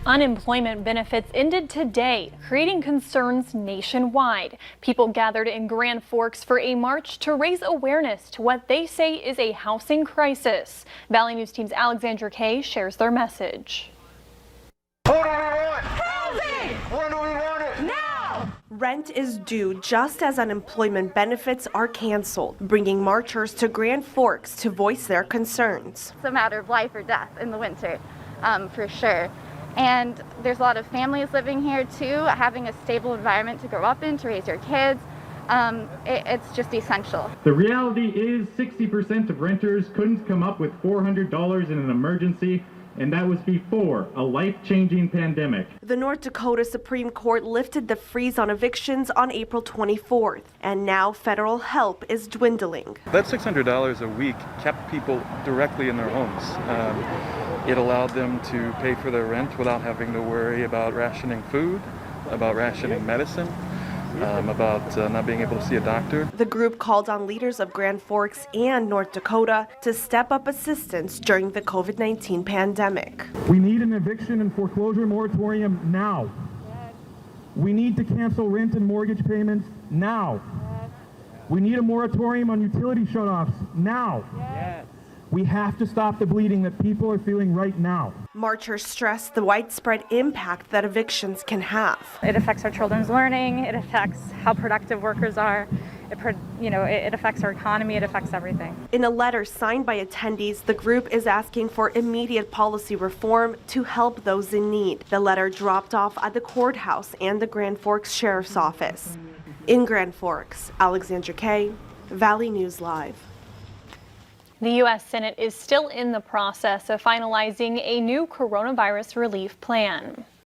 Unemployment benefits ended today, creating concerns nationwide. People gathered in Grand Forks for a march to raise awareness to what they say is a housing crisis. Valley News Team's Alexandra Kay shares their message. What do we want? Housing! When do we want it? Now! Rent is due just as unemployment benefits are canceled, bringing marchers to Grand Forks to voice their concerns. It's a matter of life or death in the winter, for sure. And there's a lot of families living here too, having a stable environment to grow up in, to raise your kids. It's just essential. The reality is 60% of renters couldn't come up with $400 in an emergency, and that was before a life-changing pandemic. The North Dakota Supreme Court lifted the freeze on evictions on April 24th, and now federal help is dwindling. That $600 a week kept people directly in their homes. It allowed them to pay for their rent without having to worry about rationing food, about rationing medicine, about not being able to see a doctor. The group called on leaders of Grand Forks and North Dakota to step up assistance during the COVID-19 pandemic. We need an eviction and foreclosure moratorium now. We need to cancel rent and mortgage payments now. We need a moratorium on utility shutoffs now. We have to stop the bleeding that people are feeling right now. Marchers stress the widespread impact that evictions can have. It affects our children's learning, it affects how productive workers are, it affects our economy, it affects everything. In a letter signed by attendees, the group is asking for immediate policy reform to help those in need. The letter dropped off at the courthouse and the Grand Forks Sheriff's Office. In Grand Forks, Alexandra Kay, Valley News Live. The U.S. Senate is still in the process of finalizing a new coronavirus relief plan.